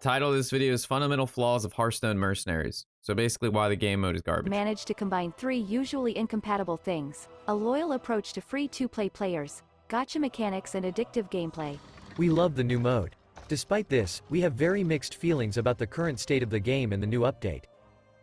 Title of this video is Fundamental Flaws of Hearthstone Mercenaries. So basically why the game mode is garbage. Managed to combine three usually incompatible things: a loyal approach to free to-play players, gacha mechanics and addictive gameplay. We love the new mode. Despite this, we have very mixed feelings about the current state of the game and the new update.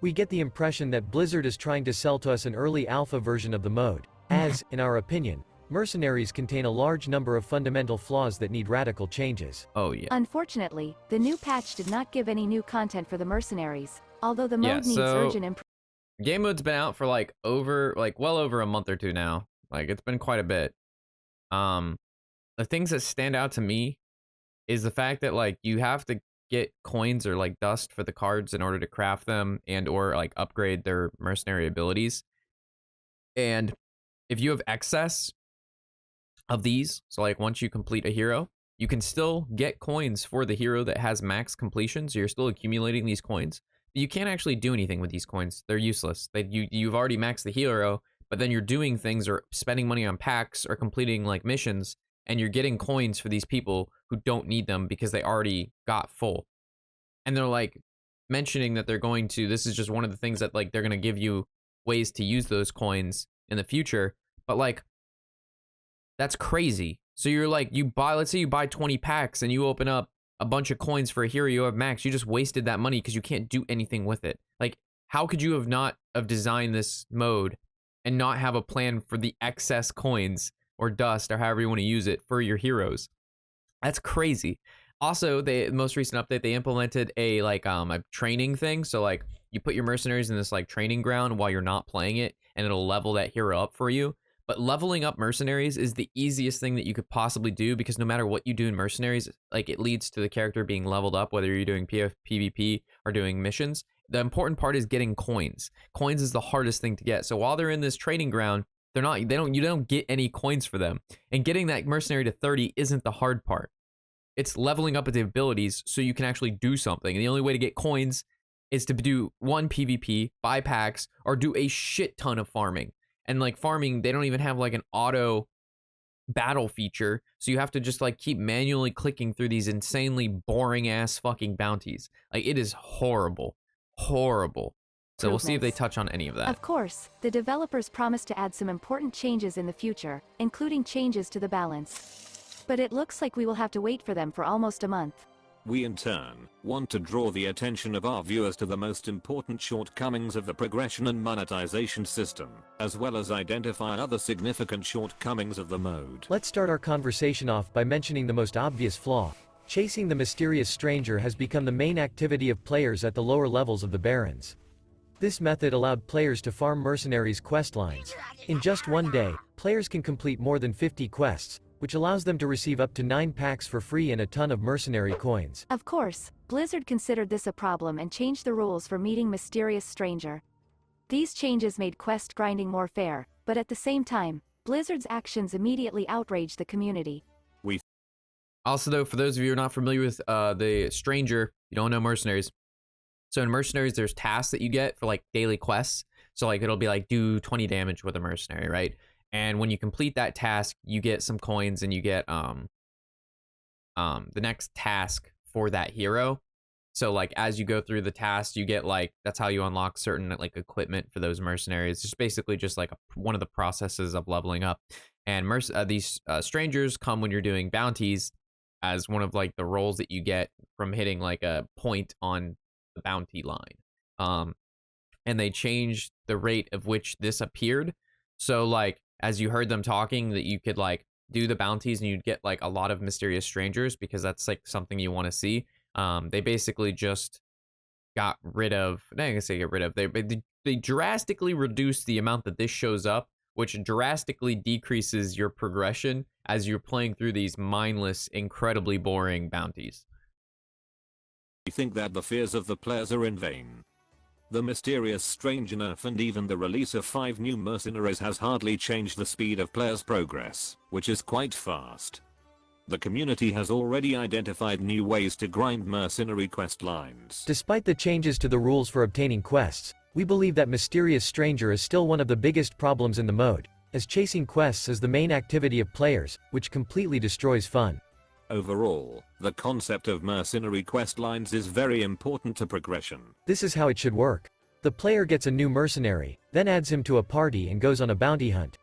We get the impression that Blizzard is trying to sell to us an early alpha version of the mode, as, in our opinion, Mercenaries contain a large number of fundamental flaws that need radical changes. Oh yeah. Unfortunately, the new patch did not give any new content for the Mercenaries, although the mode needs urgent improvement. Game mode's been out for well over a month or two now. Like, it's been quite a bit. The things that stand out to me is the fact that like you have to get coins or like dust for the cards in order to craft them and or like upgrade their mercenary abilities. And if you have excess of these, so like once you complete a hero, you can still get coins for the hero that has max completion, so you're still accumulating these coins. But you can't actually do anything with these coins. They're useless. You've already maxed the hero, but then you're doing things or spending money on packs or completing like missions, and you're getting coins for these people who don't need them because they already got full. And they're like mentioning that they're going to, this is just one of the things that like they're going to give you ways to use those coins in the future. But like, that's crazy. So you're like, let's say you buy 20 packs and you open up a bunch of coins for a hero you have max. You just wasted that money because you can't do anything with it. Like, how could you have not have designed this mode and not have a plan for the excess coins or dust or however you want to use it for your heroes? That's crazy. Also, the most recent update, they implemented a training thing. So like you put your mercenaries in this like training ground while you're not playing it, and it'll level that hero up for you. But leveling up mercenaries is the easiest thing that you could possibly do, because no matter what you do in mercenaries, like it leads to the character being leveled up, whether you're doing PvP or doing missions. The important part is getting coins. Coins is the hardest thing to get. So while they're in this training ground, you don't get any coins for them. And getting that mercenary to 30 isn't the hard part. It's leveling up the abilities so you can actually do something. And the only way to get coins is to do one PvP, buy packs, or do a shit ton of farming. And like farming, they don't even have like an auto battle feature. So you have to just like keep manually clicking through these insanely boring ass fucking bounties. Like, it is horrible. Horrible. So we'll see if they touch on any of that. Of course, the developers promised to add some important changes in the future, including changes to the balance. But it looks like we will have to wait for them for almost a month. We in turn want to draw the attention of our viewers to the most important shortcomings of the progression and monetization system, as well as identify other significant shortcomings of the mode. Let's start our conversation off by mentioning the most obvious flaw. Chasing the mysterious stranger has become the main activity of players at the lower levels of the Barrens. This method allowed players to farm mercenaries' quest lines. In just one day, players can complete more than 50 quests, which allows them to receive up to 9 packs for free and a ton of mercenary coins. Of course, Blizzard considered this a problem and changed the rules for meeting Mysterious Stranger. These changes made quest grinding more fair, but at the same time, Blizzard's actions immediately outraged the community. Also though, for those of you who are not familiar with the Stranger, you don't know Mercenaries. So in Mercenaries, there's tasks that you get for like daily quests. So like it'll be like do 20 damage with a mercenary, right? And when you complete that task, you get some coins and you get the next task for that hero. So like as you go through the tasks, you get like, that's how you unlock certain like equipment for those mercenaries. It's basically just like one of the processes of leveling up. And these strangers come when you're doing bounties as one of like the roles that you get from hitting like a point on the bounty line. And they changed the rate of which this appeared. So like, as you heard them talking, that you could like do the bounties and you'd get like a lot of mysterious strangers because that's like something you want to see. They basically just got rid of, I'm not gonna say get rid of, they drastically reduced the amount that this shows up, which drastically decreases your progression as you're playing through these mindless, incredibly boring bounties. We think that the fears of the players are in vain. The mysterious stranger nerf and even the release of 5 new mercenaries has hardly changed the speed of players' progress, which is quite fast. The community has already identified new ways to grind mercenary quest lines. Despite the changes to the rules for obtaining quests, we believe that Mysterious Stranger is still one of the biggest problems in the mode, as chasing quests is the main activity of players, which completely destroys fun. Overall, the concept of mercenary quest lines is very important to progression. This is how it should work. The player gets a new mercenary, then adds him to a party and goes on a bounty hunt.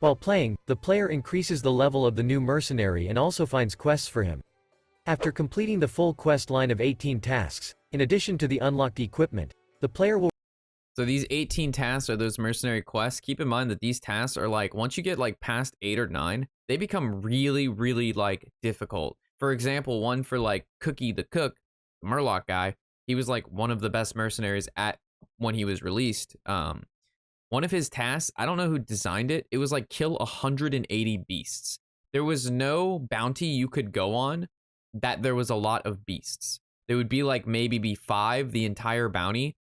While playing, the player increases the level of the new mercenary and also finds quests for him. After completing the full quest line of 18 tasks, in addition to the unlocked equipment, the player will. So these 18 tasks are those mercenary quests. Keep in mind that these tasks are like, once you get like past 8 or 9, they become really, really like difficult. For example, one for like Cookie the Cook, the Murloc guy, he was like one of the best mercenaries at when he was released. One of his tasks, I don't know who designed it. It was like kill 180 beasts. There was no bounty you could go on that there was a lot of beasts. There would be like maybe 5 the entire bounty,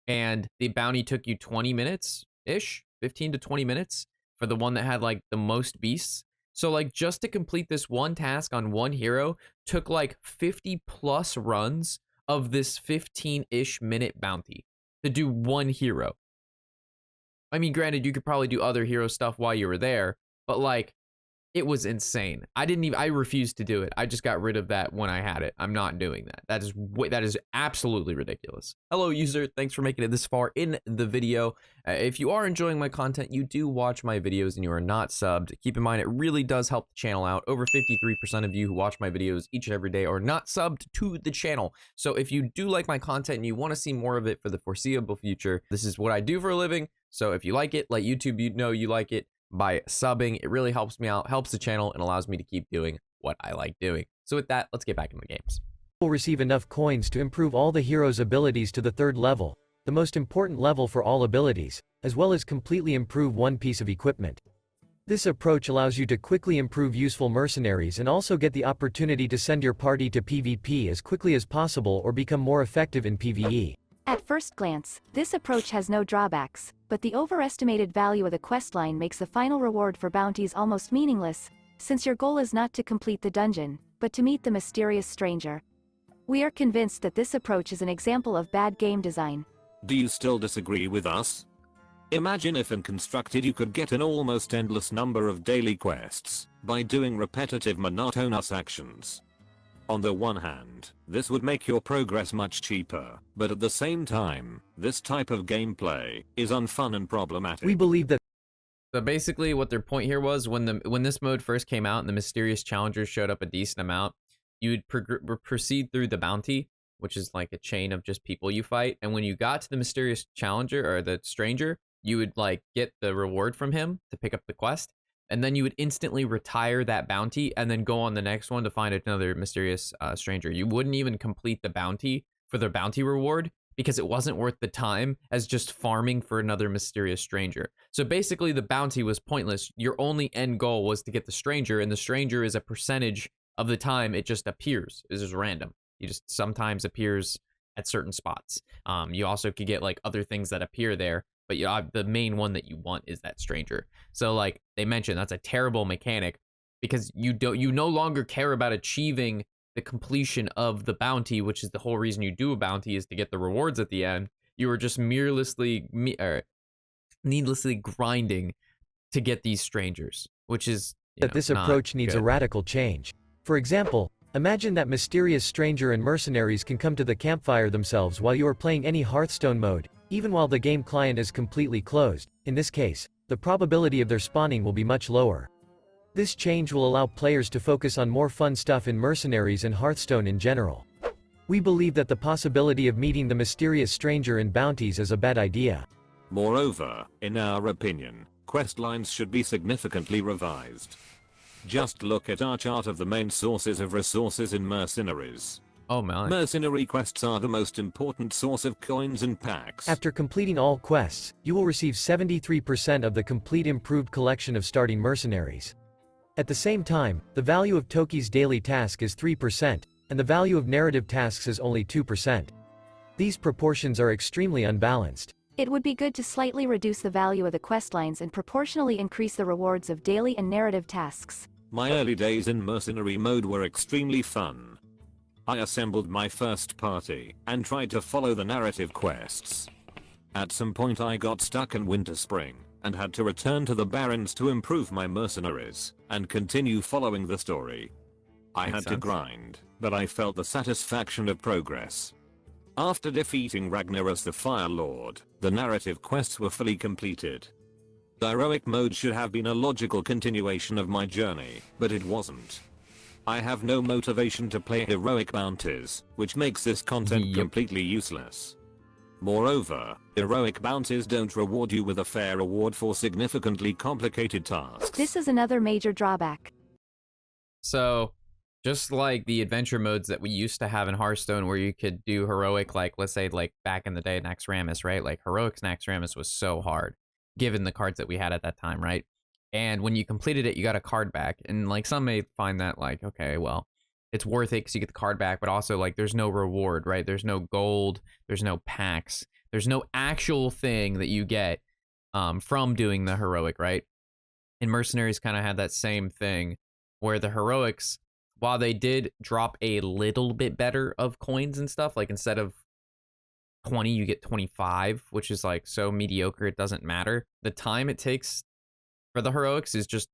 and the bounty took you 20 minutes-ish, 15 to 20 minutes for the one that had like the most beasts. So like just to complete this one task on one hero took like 50 plus runs of this 15-ish minute bounty to do one hero. I mean, granted, you could probably do other hero stuff while you were there, but like, it was insane. I refused to do it. I just got rid of that when I had it. I'm not doing that. That is absolutely ridiculous. Hello, user. Thanks for making it this far in the video. If you are enjoying my content, you do watch my videos and you are not subbed, keep in mind it really does help the channel out. Over 53% of you who watch my videos each and every day are not subbed to the channel. So if you do like my content and you want to see more of it for the foreseeable future, this is what I do for a living. So if you like it, let YouTube know you like it by subbing. It really helps me out, helps the channel, and allows me to keep doing what I like doing. So with that, let's get back into the games. Will receive enough coins to improve all the hero's abilities to the 3rd level, the most important level for all abilities, as well as completely improve one piece of equipment. This approach allows you to quickly improve useful mercenaries and also get the opportunity to send your party to PvP as quickly as possible or become more effective in PvE. At first glance, this approach has no drawbacks, but the overestimated value of the questline makes the final reward for bounties almost meaningless, since your goal is not to complete the dungeon, but to meet the mysterious stranger. We are convinced that this approach is an example of bad game design. Do you still disagree with us? Imagine if in Constructed you could get an almost endless number of daily quests by doing repetitive monotonous actions. On the one hand, this would make your progress much cheaper, but at the same time, this type of gameplay is unfun and problematic. We believe that. So basically what their point here was, when this mode first came out and the mysterious challengers showed up a decent amount, you would proceed through the bounty, which is like a chain of just people you fight, and when you got to the mysterious challenger or the stranger, you would like get the reward from him to pick up the quest, and then you would instantly retire that bounty and then go on the next one to find another mysterious stranger. You wouldn't even complete the bounty for the bounty reward because it wasn't worth the time as just farming for another mysterious stranger. So basically the bounty was pointless. Your only end goal was to get the stranger, and the stranger is a percentage of the time it just appears. It's just random. He just sometimes appears at certain spots. You also could get like other things that appear there, but the main one that you want is that stranger. So like they mentioned, that's a terrible mechanic because you no longer care about achieving the completion of the bounty, which is the whole reason you do a bounty, is to get the rewards at the end. You are just needlessly grinding to get these strangers, which is that this approach needs a radical change. For example, imagine that mysterious stranger and mercenaries can come to the campfire themselves while you are playing any Hearthstone mode, even while the game client is completely closed. In this case, the probability of their spawning will be much lower. This change will allow players to focus on more fun stuff in Mercenaries and Hearthstone in general. We believe that the possibility of meeting the mysterious stranger in bounties is a bad idea. Moreover, in our opinion, quest lines should be significantly revised. Just look at our chart of the main sources of resources in Mercenaries. Oh man. Mercenary quests are the most important source of coins and packs. After completing all quests, you will receive 73% of the complete improved collection of starting mercenaries. At the same time, the value of Toki's daily task is 3%, and the value of narrative tasks is only 2%. These proportions are extremely unbalanced. It would be good to slightly reduce the value of the questlines and proportionally increase the rewards of daily and narrative tasks. My early days in mercenary mode were extremely fun. I assembled my first party and tried to follow the narrative quests. At some point I got stuck in Winter Spring and had to return to the Barrens to improve my mercenaries and continue following the story. I Makes had to sense. grind, but I felt the satisfaction of progress. After defeating Ragnaros the Fire Lord, the narrative quests were fully completed. The heroic mode should have been a logical continuation of my journey, but it wasn't. I have no motivation to play heroic bounties, which makes this content Yep. completely useless. Moreover, heroic bounties don't reward you with a fair reward for significantly complicated tasks. This is another major drawback. So, just like the adventure modes that we used to have in Hearthstone where you could do heroic, like, let's say, like, back in the day, Naxxramas, right? Like, heroic Naxxramas was so hard, given the cards that we had at that time, right? And when you completed it, you got a card back. And, like, some may find that, like, okay, well, it's worth it because you get the card back, but also, like, there's no reward, right? There's no gold, there's no packs, there's no actual thing that you get from doing the heroic, right? And Mercenaries kind of had that same thing where the heroics, while they did drop a little bit better of coins and stuff, like instead of 20, you get 25, which is like so mediocre, it doesn't matter. The time it takes for the heroics is just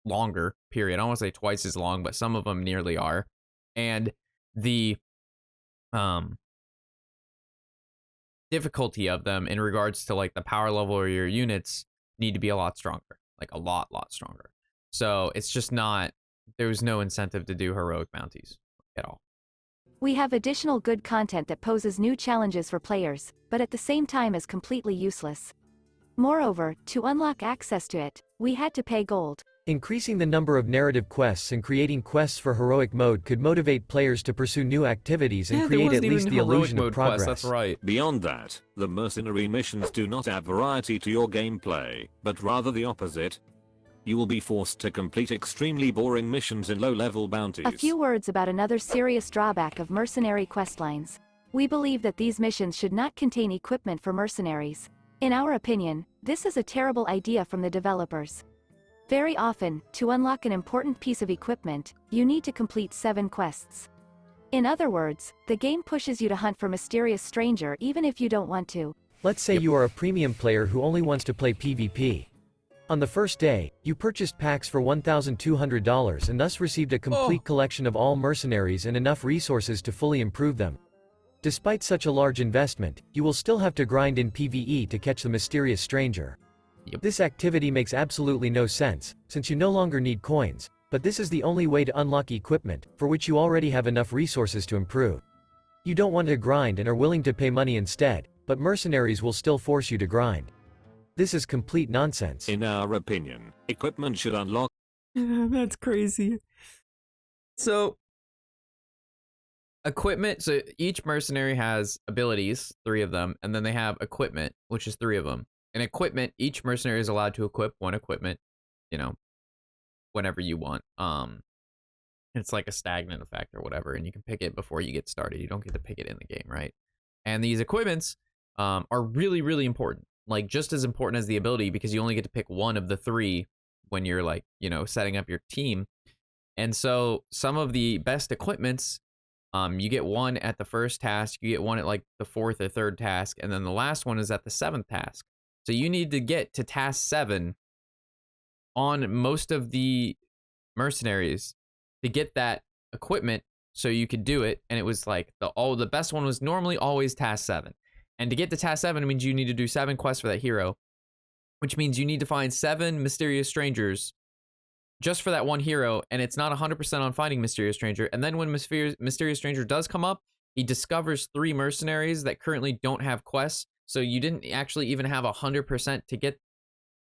longer, period. I don't want to say twice as long, but some of them nearly are. And the difficulty of them in regards to like the power level of your units need to be a lot stronger, like a lot stronger. So it's just not, there was no incentive to do heroic bounties at all. We have additional good content that poses new challenges for players, but at the same time is completely useless. Moreover, to unlock access to it, we had to pay gold. Increasing the number of narrative quests and creating quests for heroic mode could motivate players to pursue new activities and create at least the illusion of progress. That's right. Beyond that, the mercenary missions do not add variety to your gameplay, but rather the opposite. You will be forced to complete extremely boring missions in low-level bounties. A few words about another serious drawback of mercenary questlines. We believe that these missions should not contain equipment for mercenaries. In our opinion, this is a terrible idea from the developers. Very often, to unlock an important piece of equipment, you need to complete 7 quests. In other words, the game pushes you to hunt for Mysterious Stranger even if you don't want to. Let's say you are a premium player who only wants to play PvP. On the first day, you purchased packs for $1,200 and thus received a complete collection of all mercenaries and enough resources to fully improve them. Despite such a large investment, you will still have to grind in PvE to catch the Mysterious Stranger. Yep. This activity makes absolutely no sense, since you no longer need coins, but this is the only way to unlock equipment, for which you already have enough resources to improve. You don't want to grind and are willing to pay money instead, but mercenaries will still force you to grind. This is complete nonsense. In our opinion, equipment should unlock. That's crazy. So, equipment, so each mercenary has abilities, 3 of them, and then they have equipment, which is 3 of them. And equipment, each mercenary is allowed to equip 1 equipment, you know, whenever you want. It's like a stagnant effect or whatever, and you can pick it before you get started. You don't get to pick it in the game, right? And these equipments are really important. Like, just as important as the ability, because you only get to pick 1 of the 3 when you're, like, you know, setting up your team. And so some of the best equipments, you get 1 at the first task, you get 1 at, like, the 4th or 3rd task, and then the last one is at the 7th task. So you need to get to task 7 on most of the mercenaries to get that equipment so you could do it. And it was like, the best one was normally always task 7. And to get to task 7 means you need to do 7 quests for that hero, which means you need to find 7 Mysterious Strangers just for that one hero, and it's not 100% on finding Mysterious Stranger. And then when Mysterious Stranger does come up, he discovers 3 mercenaries that currently don't have quests, so you didn't actually even have 100% to get,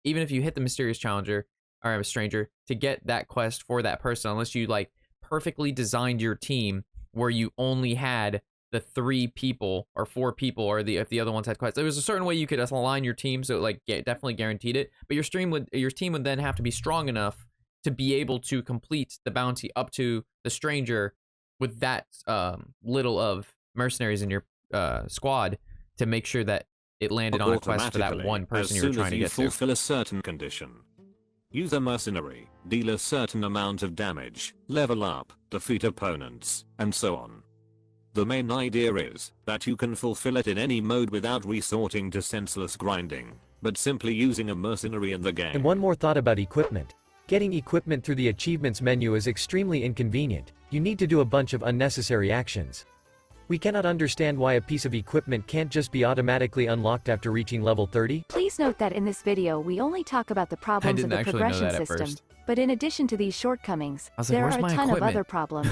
even if you hit the Mysterious Challenger, or Stranger, to get that quest for that person, unless you, like, perfectly designed your team where you only had the 3 people or 4 people, or if the other ones had quests. There was a certain way you could align your team, so it, like, definitely guaranteed it. But your team would then have to be strong enough to be able to complete the bounty up to the stranger with that little of mercenaries in your squad to make sure that it landed on a quest for that one person you were trying to get to. As soon as you fulfill a certain condition, use a mercenary, deal a certain amount of damage, level up, defeat opponents, and so on. The main idea is that you can fulfill it in any mode without resorting to senseless grinding, but simply using a mercenary in the game. And one more thought about equipment. Getting equipment through the achievements menu is extremely inconvenient. You need to do a bunch of unnecessary actions. We cannot understand why a piece of equipment can't just be automatically unlocked after reaching level 30. Please note that in this video we only talk about the problems of the progression system, but in addition to these shortcomings, there are a ton of other problems.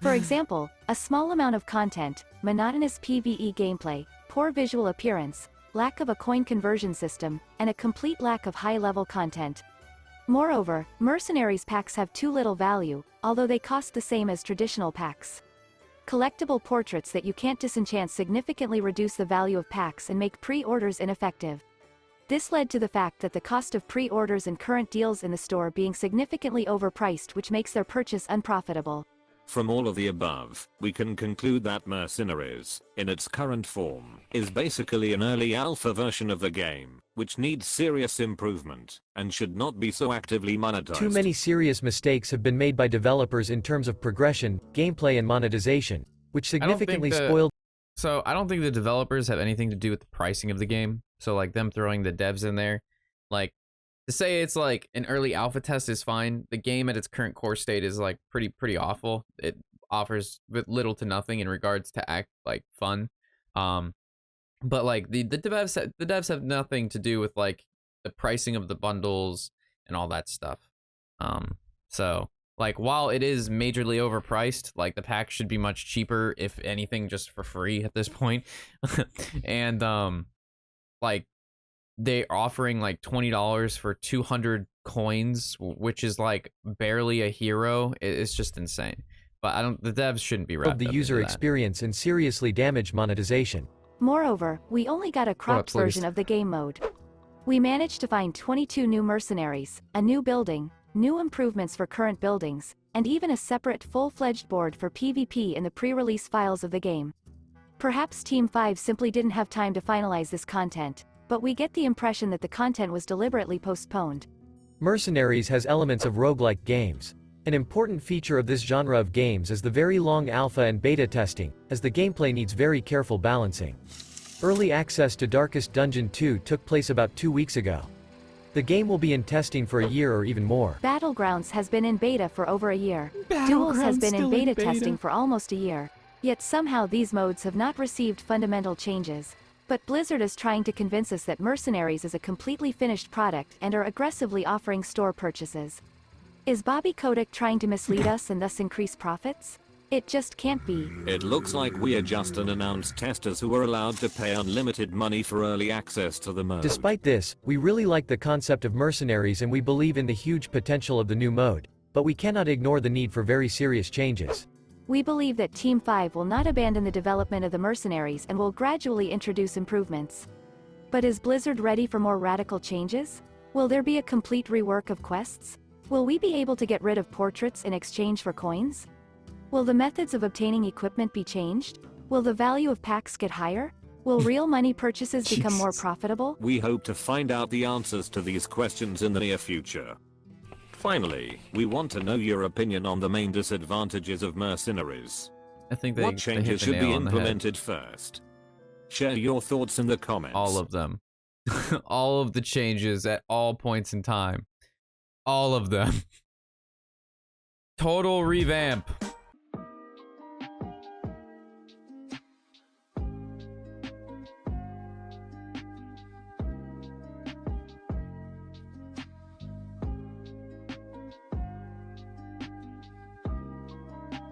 For example, a small amount of content, monotonous PvE gameplay, poor visual appearance, lack of a coin conversion system, and a complete lack of high-level content. Moreover, Mercenaries packs have too little value, although they cost the same as traditional packs. Collectible portraits that you can't disenchant significantly reduce the value of packs and make pre-orders ineffective. This led to the fact that the cost of pre-orders and current deals in the store being significantly overpriced, which makes their purchase unprofitable. From all of the above, we can conclude that Mercenaries, in its current form, is basically an early alpha version of the game, which needs serious improvement, and should not be so actively monetized. Too many serious mistakes have been made by developers in terms of progression, gameplay and monetization, which significantly spoiled. So I don't think the developers have anything to do with the pricing of the game. So like them throwing the devs in there, like to say it's like an early alpha test is fine. The game at its current core state is like pretty awful. It offers little to nothing in regards to act like fun. But like the devs have nothing to do with like the pricing of the bundles and all that stuff. So like while it is majorly overpriced, like the pack should be much cheaper, if anything, just for free at this point. And like they're offering like $20 for 200 coins, which is like barely a hero. It's just insane. But the devs shouldn't be wrapped the up user into that. experience and seriously damage monetization. Moreover, we only got a cropped version of the game mode. We managed to find 22 new mercenaries, a new building, new improvements for current buildings, and even a separate full-fledged board for PvP in the pre-release files of the game. Perhaps Team 5 simply didn't have time to finalize this content, but we get the impression that the content was deliberately postponed. Mercenaries has elements of roguelike games. An important feature of this genre of games is the very long alpha and beta testing, as the gameplay needs very careful balancing. Early access to Darkest Dungeon 2 took place about 2 weeks ago. The game will be in testing for a year or even more. Battlegrounds has been in beta for over a year. Duels has been in beta testing for almost a year. Yet somehow these modes have not received fundamental changes. But Blizzard is trying to convince us that Mercenaries is a completely finished product and are aggressively offering store purchases. Is Bobby Kotick trying to mislead us and thus increase profits? It just can't be. It looks like we are just unannounced testers who are allowed to pay unlimited money for early access to the mode. Despite this, we really like the concept of Mercenaries and we believe in the huge potential of the new mode, but we cannot ignore the need for very serious changes. We believe that Team 5 will not abandon the development of the Mercenaries and will gradually introduce improvements. But is Blizzard ready for more radical changes? Will there be a complete rework of quests? Will we be able to get rid of portraits in exchange for coins? Will the methods of obtaining equipment be changed? Will the value of packs get higher? Will real money purchases become more profitable? We hope to find out the answers to these questions in the near future. Finally, we want to know your opinion on the main disadvantages of Mercenaries. I think what changes should be implemented first? Share your thoughts in the comments. All of them. All of the changes at all points in time. All of them. Total revamp.